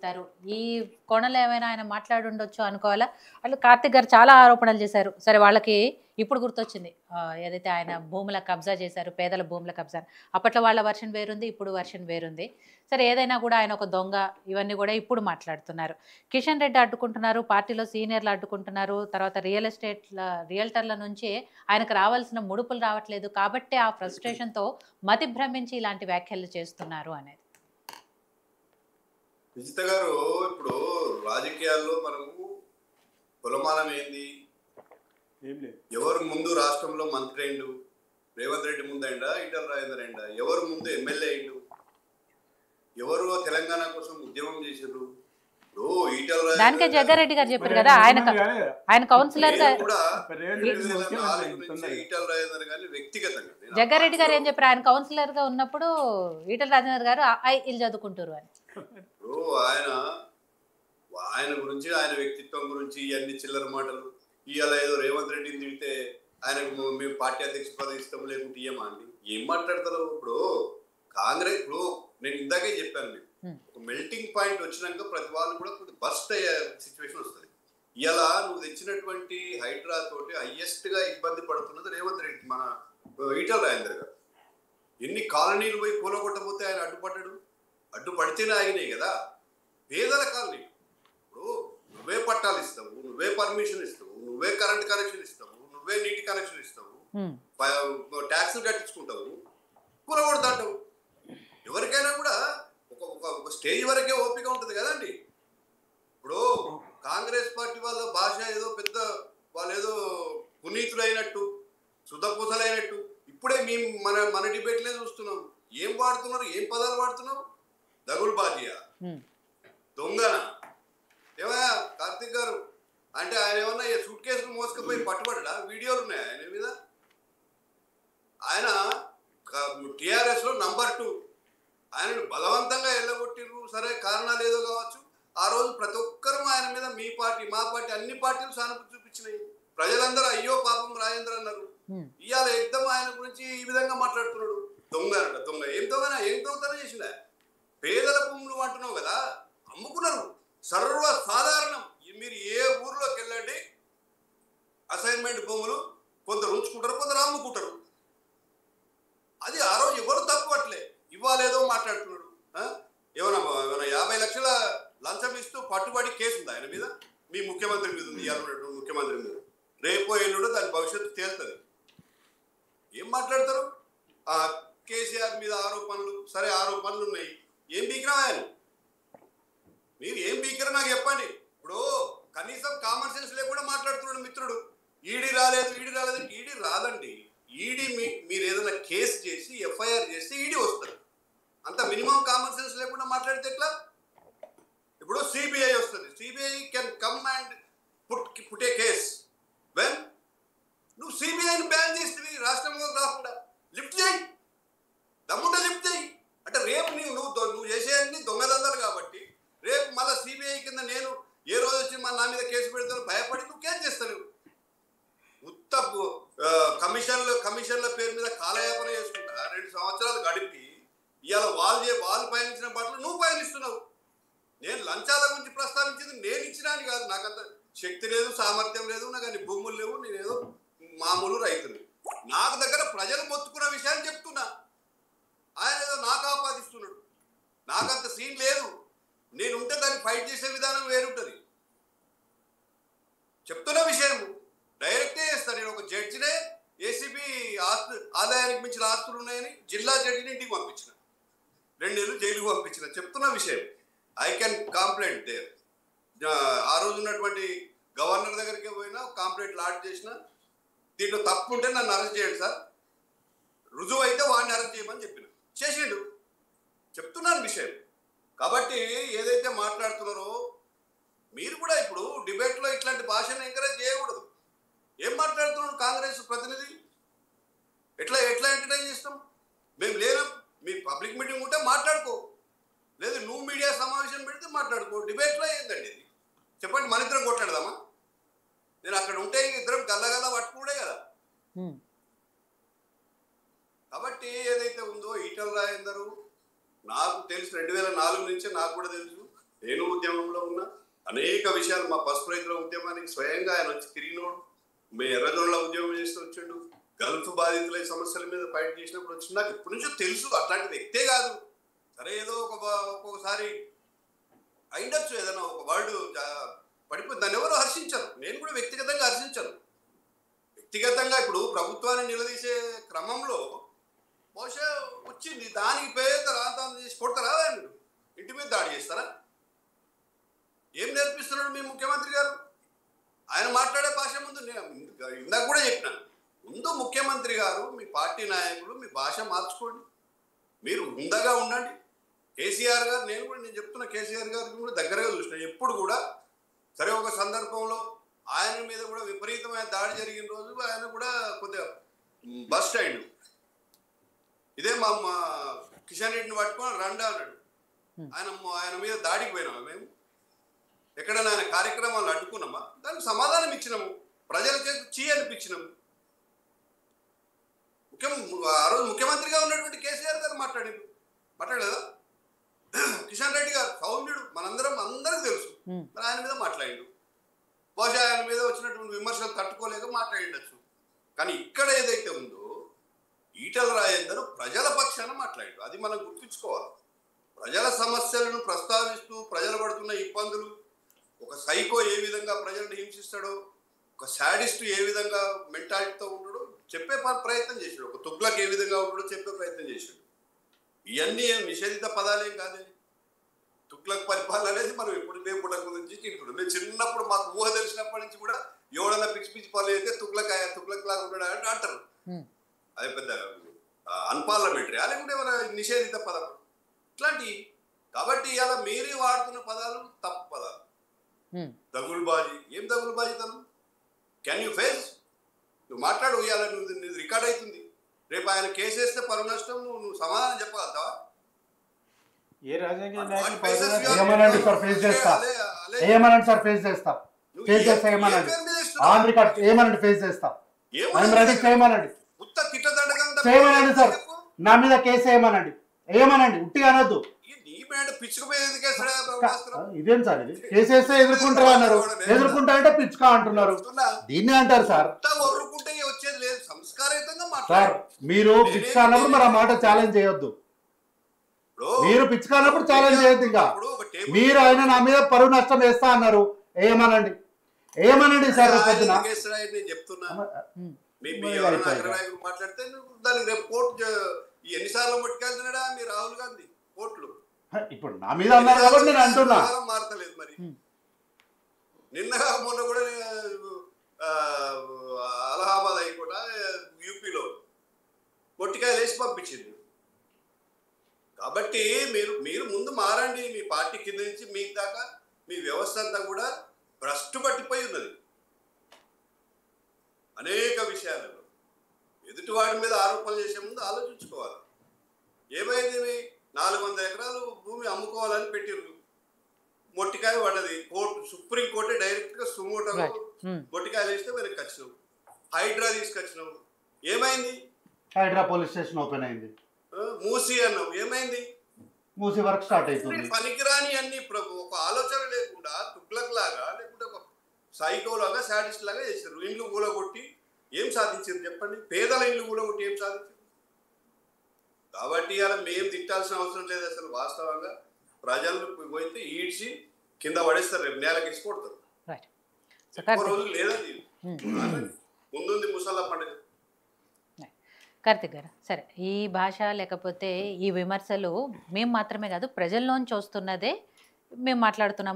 చెప్తారు? ఈ కోణంలో ఏమైనా ఆయన మాట్లాడి ఉండొచ్చు అనుకోవాలా? అట్లా కార్తిక్ గారు చాలా ఆరోపణలు చేశారు. సరే వాళ్ళకి ఇప్పుడు గుర్తొచ్చింది. ఏదైతే ఆయన భూముల కబ్జా చేశారు, పేదల భూముల కబ్జా. అప్పట్లో వాళ్ళ వెర్షన్ వేరుంది. ఇప్పుడు వెర్షన్ వేరుంది. సరే ఏదైనా కూడా ఆయన ఒక దొంగ ఇవన్నీ కూడా ఇప్పుడు మాట్లాడుతున్నారు. కిషన్ రెడ్డి అడ్డుకుంటున్నారు. పార్టీలో సీనియర్లు అడ్డుకుంటున్నారు. తర్వాత రియల్టర్ల నుంచి ఆయనకు రావాల్సిన ముడుపులు రావట్లేదు. కాబట్టే ఆ ఫ్రస్ట్రేషన్‌తో మతి భ్రమించి ఇలాంటి వ్యాఖ్యలు చేస్తున్నారు అనేది. విజిత గారు, ఇప్పుడు రాజకీయాల్లో మనకు కులమానం ఏంది? ఎవరు ముందు రాష్ట్రంలో మంత్రి అయిండు? రేవంత్ రెడ్డి ముందు అయిందా, ఈటల రాజేందర్ అయిందా? ఎవరు ముందు ఎమ్మెల్యే అయిండు? ఎవరు తెలంగాణ కోసం ఉద్యమం చేశారు? దానికే జగ్గారెడ్డి గారు చెప్పారు కదా, ఆయన కౌన్సిలర్ గా కూడా ఈటల రాజేందర్ గారిని వ్యక్తిగతంగా జగ్గారెడ్డి గారు ఏం చెప్పారు? ఆయన కౌన్సిలర్ గా ఉన్నప్పుడు ఈటల రాజేందర్ గారు ఇల్లు చదువుకుంటారు అని. ఆయన గురించి, ఆయన వ్యక్తిత్వం గురించి ఇవన్నీ చిల్లర మాటలు. ఇవాళ ఏదో రేవంత్ రెడ్డిని తిడితే ఆయనకు మేము పార్టీ అధ్యక్ష పదవి ఇష్టం లేకుంటే ఇయ్యమా అండి? ఏం మాట్లాడతారు? ఇప్పుడు కాంగ్రెస్, ఇప్పుడు నేను ఇందాకే చెప్పాను మీకు, ఒక మెల్టింగ్ పాయింట్ వచ్చినాక ప్రతి వాళ్ళు కూడా కొంచెం బస్ట్ అయ్యే సిచ్యువేషన్ వస్తుంది. ఇలా నువ్వు తెచ్చినటువంటి హైడ్రా తోటి హైయెస్ట్ గా ఇబ్బంది పడుతున్నది రేవంత్ రెడ్డి, మన ఈటల రాజేందర్ గారు. ఎన్ని కాలనీలు పోయి కూలగొట్టబోతే ఆయన అడ్డుపడ్డాడు? అడ్డుపడితేనే ఆగినాయి కదా పేదల కాలనీ. ఇప్పుడు నువ్వే పట్టాలు ఇస్తావు, నువ్వే పర్మిషన్ ఇస్తావు, నువ్వే కరెంట్ కనెక్షన్ ఇస్తావు, నువ్వే నీటి కనెక్షన్ ఇస్తావు, ట్యాక్సులు కట్టించుకుంటావు, కూలగొడతావు. ఎవరికైనా కూడా ఒక స్టేజ్ వరకే ఓపిక ఉంటుంది కదండి. ఇప్పుడు కాంగ్రెస్ పార్టీ వాళ్ళ భాష ఏదో పెద్ద, వాళ్ళు ఏదో పునీతులైనట్టు, శుద్ధపూసలైనట్టు ఇప్పుడే మేము మన డిబేట్లే చూస్తున్నాం. ఏం వాడుతున్నారు? ఏం పదాలు వాడుతున్నావు? దగులు బాజియా, దొంగన, ఏమయ్యా కార్తిక్ గారు అంటే ఆయన ఏమన్నా సూట్ కేసులు మోసుకుపోయి పట్టుబడ్డా? వీడియోలు ఉన్నాయి ఆయన మీద. ఆయన టిఆర్ఎస్ లో నంబర్ 2. ఆయనను బలవంతంగా ఎల్లగొట్టిర్రు. సరే కారణాలు ఏదో కావచ్చు. ఆ రోజు ప్రతి ఒక్కరూ ఆయన మీద, మీ పార్టీ మా పార్టీ అన్ని పార్టీలు సానుభూతి చూపించినాయి. ప్రజలందరూ అయ్యో పాపం రాజేంద్ర అన్నారు. ఇవాళ ఎగ్దమ్ ఆయన గురించి ఈ విధంగా మాట్లాడుతున్నాడు. దొంగ అంట. దొంగ ఏం దొంగనా? ఏం దొంగతనం చేసిందా? పేదల భూములు అంటున్నావు కదా, అమ్ముకున్నారు. సర్వ సాధారణం. మీరు ఏ ఊర్లోకి వెళ్ళండి, అసైన్మెంట్ భూములు కొందరు ఉంచుకుంటారు, కొందరు అమ్ముకుంటారు. అది ఆ రోజు ఎవరు తప్పట్లే. ఇవాళ ఏదో మాట్లాడుతున్నాడు. ఏమన్నా 50 లక్షల లంచం ఇస్తూ పట్టుబడి కేసు ఉంది ఆయన మీద. మీ ముఖ్యమంత్రి మీద ఉంది, ఇవాళ ముఖ్యమంత్రి మీద. రేపో ఎల్లుండో దాని భవిష్యత్తు తేలుతుంది. ఏం మాట్లాడతారు? కేసీఆర్ మీద ఆరోపణలు. సరే ఆరోపణలు ఉన్నాయి, ఏం బీకినా ఆయన? మీరు ఏం బీకిరా నాకు చెప్పండి. ఇప్పుడు కనీసం కామన్ సెన్స్ లేకుండా మాట్లాడుతున్నాడు మిత్రుడు. ఈడీ రాలేదు, ఈడీ రాలేదు. ఈడీ రాదండి. ఈడీ మీరు ఏదైనా కేసు చేసి ఎఫ్ఐఆర్ చేస్తే ఈడీ వస్తుంది. అంత మినిమం కామన్ సెన్స్ లేకుండా మాట్లాడితే ఎట్లా? ఇప్పుడు సిబిఐ వస్తుంది. CBI can come and put a case. When నువ్వు సిబిఐని బ్యాన్ చేస్తే రాష్ట్రంలో రాకుండా లిఫ్ట్ చేయి, దమ్ముంటే లిఫ్ట్ చేయి. అంటే రేపు నువ్వు చేసేయన్నీ దొంగదందాలు కాబట్టి రేపు మళ్ళీ సిబిఐ కింద నేను ఏ రోజు వచ్చి నా మీద కేసు పెడతాను భయపడి నువ్వు కేసు చేస్తాను. ఉత్త కమిషన్ల పేరు మీద కాలయాపన చేసుకుంటా 2 సంవత్సరాలు గడిపి ఇవాళ వాళ్ళు పయనించిన బట్టలు నువ్వు పయనిస్తున్నావు. నేను లంచాల గురించి ప్రస్తావించింది నేను ఇచ్చినా అని కాదు. నాకంత శక్తి లేదు, సామర్థ్యం లేదు, నాకు అన్ని భూములు లేవు. నేనేదో మామూలు రైతుని. నాకు దగ్గర ప్రజలు మొత్తుకున్న విషయాన్ని చెప్తున్నా. ఆయన ఏదో నాకు ఆపాదిస్తున్నాడు. నాకంత సీన్ లేదు. నేనుంటే దాన్ని ఫైట్ చేసే విధానం వేరుంటుంది. చెప్తున్న విషయం డైరెక్టే చేస్తాను. నేను ఒక జడ్జినే ఏసీబీ ఆదాయానికి మించిన ఆస్తులు ఉన్నాయని జిల్లా జడ్జిని ఇంటికి పంపించిన, 2 నెలలు జైలుకు పంపించిన. చెప్తున్న విషయం. I can complaint there. ఆ రోజు ఉన్నటువంటి గవర్నర్ దగ్గరికి పోయినా కంప్లైంట్ లాడ్జ్ చేసిన. దీంట్లో తప్పు ఉంటే నన్ను అరెస్ట్ చేయండి సార్, రుజువు అయితే వాడిని అరెస్ట్ చేయమని చెప్పిన. చేసిండు. చెప్తున్నాను విషయం. కాబట్టి ఏదైతే మాట్లాడుతున్నారో మీరు కూడా ఇప్పుడు డిబేట్లో ఇట్లాంటి భాషను ఎంకరేజ్ చేయకూడదు. ఏం మాట్లాడుతున్నాడు కాంగ్రెస్ ప్రతినిధి? ఎట్లా ఎంటర్టైన్ చేస్తాం? మేము లేదా మీ పబ్లిక్ మీటింగ్ ఉంటే మాట్లాడుకో, లేదు నువ్వు మీడియా సమావేశం పెడితే మాట్లాడుకో. డిబేట్లో ఏందండి ఇది? చెప్పండి, మన ఇద్దరం కొట్లాడదామా? నేను అక్కడ ఉంటే ఇద్దరం గల్లగల్ల పట్టుకుంటే కదా. కాబట్టి ఏదైతే ఉందో ఈటల రాజేందర్ నాకు తెలుసు 2004 నుంచే నాకు కూడా తెలుసు. నేను ఉద్యమంలో ఉన్నా, అనేక విషయాలు మా పసుపు రైతుల ఉద్యమానికి స్వయంగా ఆయన వచ్చి తిరిగినోడు. మీ ఎర్రజోళ్ళ ఉద్యమం చేస్తూ వచ్చిండు. గల్ఫ్ బాధితుల సమస్యల మీద ఫైట్ చేసినప్పుడు వచ్చి నాకు ఇప్పటి నుంచో తెలుసు. అట్లాంటి వ్యక్తే కాదు. సరే ఏదో ఒక్కొక్కసారి అయిండొచ్చు, ఏదైనా ఒక వర్డ్ పడిపోయి దాన్ని ఎవరు హర్షించరు. నేను కూడా వ్యక్తిగతంగా హర్షించను. వ్యక్తిగతంగా ఇప్పుడు ప్రభుత్వాన్ని నిలదీసే క్రమంలో బహుశా వచ్చింది, దానికి పేద రాంతాన్ని చేసి కొడతారా? మీరు ఇంటి మీద దాడి చేస్తారా? ఏం నేర్పిస్తున్నాడు మీ ముఖ్యమంత్రి గారు? ఆయన మాట్లాడే భాష ముందు ఇందాక కూడా చెప్పినాను, ముందు ముఖ్యమంత్రి గారు, మీ పార్టీ నాయకులు మీ భాష మార్చుకోండి, మీరు హుందాగా ఉండండి. కేసీఆర్ గారు, నేను చెప్తున్నా, కేసీఆర్ గారికి కూడా దగ్గరగా చూసిన. ఎప్పుడు కూడా సరే ఒక సందర్భంలో ఆయన మీద కూడా విపరీతమైన దాడి జరిగిన రోజు ఆయన కూడా కొద్దిగా బస్ స్టాండ్ ఇదే మా కిషన్ రెడ్డిని పట్టుకొని రండా అన్నాడు. ఆయన మీద దాడికి పోయినామా మేము? ఎక్కడైనా ఆయన కార్యక్రమాలు అడ్డుకున్నామా? దానికి సమాధానం ఇచ్చినాము, ప్రజల చేతి అనిపించినాము. ఆ రోజు ముఖ్యమంత్రిగా ఉన్నటువంటి కేసీఆర్ గారు మాట్లాడలేదా? కిషన్ రెడ్డి గారు సౌమ్యుడు, అందరికి తెలుసు, మరి ఆయన మీద మాట్లాడిండు. బహుశా ఆయన మీద వచ్చినటువంటి విమర్శలు తట్టుకోలేక మాట్లాడిండొచ్చు. కానీ ఇక్కడ ఏదైతే ఉందో ఈటల రాజేందర్ ప్రజల పక్షాన మాట్లాడిండు. అది మనం గుర్తుంచుకోవాలి. ప్రజల సమస్యలను ప్రస్తావిస్తూ ప్రజలు పడుతున్న ఇబ్బందులు, ఒక సైకో ఏ విధంగా ప్రజలను హింసిస్తాడో, ఒక శాడిస్ట్ ఏ విధంగా మెంటాలిటీతో ఉంటాడో చెప్పే ప్రయత్నం చేశాడు. ఒక తుగ్లక్ ఏ విధంగా ఉంటాడో చెప్పే ప్రయత్నం చేశాడు. ఇవన్నీ నిషేధిత పదాలేం కాదే. తుగ్లక్ పరిపాలన అనేది మనం ఎప్పుడు పుట్టక నుంచి తింటున్నాం. మేము చిన్నప్పుడు మాకు ఊహ తెలిసినప్పటి నుంచి కూడా ఎవడన్నా పిచ్చి పిచ్చి పనులు అయితే తుగ్లక్ లాగా ఉంటాడు అని అంటారు. అది పెద్ద అన్పార్లమెంటరీ, లేకుంటే మన నిషేధిత పదం ఇట్లాంటి. కాబట్టి ఇలా మీరే వాడుతున్న పదాలు తప్పు పదాలు. దగులుబాజీ, ఏం దగులుబాజీ తను? Can you face? నువ్వు మాట్లాడు, ఇవాళ నువ్వు రికార్డ్ అవుతుంది. రేపు ఆయన కేసు వేస్తే పరువు నష్టం, నువ్వు సమాధానం చెప్పగలుగుతావా? ఏ రాజకీయ నాయకుడు ఏమనండి సార్, ఫేస్ చేస్తా, ఏమనండి సార్, ఫేస్ చేస్తా, ఫేస్ చేస్తా, ఏమనండి ఆన్ రికార్డ్, ఏమనండి ఫేస్ చేస్తా, రెడీ చేయమనండి, చేయమనండి సార్, నా మీద కేసు ఏమనండి, ఏమనండి, ఉట్టిగా అనొద్దు. ఇదేం సార్, ఇది కేసు వేస్తే ఎదుర్కొంటారా అన్నారు, ఎదుర్కొంటా అంటే పిచ్చుకా అంటున్నారు, దీన్ని అంటారు సార్. సార్ మీరు పిచ్చుకా అన్నప్పుడు మరి ఆ మాట ఛాలెంజ్ చేయొద్దు. మీరు పిచ్చుకా అన్నప్పుడు ఛాలెంజ్ చేయొద్దు. ఇంకా మీరు ఆయన నా మీద పరువు నష్టం వేస్తా అన్నారు, ఏమనండి, ఏమనండి సార్. పొద్దున మాట్లాడితే దానికి రేపు కోర్టు ఎన్నిసార్లు పట్టుకెళ్తున్నాడా మీ రాహుల్ గాంధీ కోర్టులు? ఇప్పుడు నా మీద అన్నారు కాబట్టి నేను అంటున్నా. మారతలేదు మరి. నిన్నగా మొన్న కూడా అలహాబాద్ హైకోర్టు యూపీలో మొట్టికాయలు వేసి పంపించింది. కాబట్టి మీరు ముందు మారండి. మీ పార్టీ కింద నుంచి మీకు దాకా మీ వ్యవస్థ అంతా కూడా భ్రష్టు పట్టిపోయి ఉన్నది. అనేక విషయాలలో ఎదుటివాడి మీద ఆరోపణలు చేసే ముందు ఆలోచించుకోవాలి. ఏమైంది, 400 ఎకరాలు భూమి అమ్ముకోవాలని పెట్టిర్రు, మొట్టికాయ పడ్డది. సుప్రీంకోర్టే డైరెక్ట్ గా సుమోటో మొట్టికాయలు వేస్తే వెనక్కి వచ్చినావు. హైడ్రా తీసుకొచ్చినావు, ఏమైంది? హైడ్రా పోలీస్ స్టేషన్ ఓపెన్ అయింది. మూసి అన్నావు, ఏమైంది? మూసి వర్క్ స్టార్ట్ అవుతుంది. పనికిరాని అన్ని ఒక ఆలోచన లేకుండా తుగ్లక్ లాగా, లేకుంటే ఒక సైకో లాగా, శాడిస్ట్ లాగా చేశారు. ఇండ్లు కూలగొట్టి ఏం సాధించారు చెప్పండి? పేదల ఇండ్లు కూలగొట్టి ఏం సాధించారు? కాబట్టి అలా మేము తిట్టాల్సిన అవసరం లేదు. అసలు వాస్తవంగా ప్రజలు పోయితే ఈడ్చి కింద పడేస్తారు, రేపు నేలకి ఇచ్చి కొడతారు. ఎక్కువ రోజులు లేదండి, ముందుంది ముసల్లా పండుగ. కార్తిక్ గారు, సరే, ఈ భాష లేకపోతే ఈ విమర్శలు మేము మాత్రమే కాదు, ప్రజల్లోంచి వస్తున్నదే మేము మాట్లాడుతున్నాము.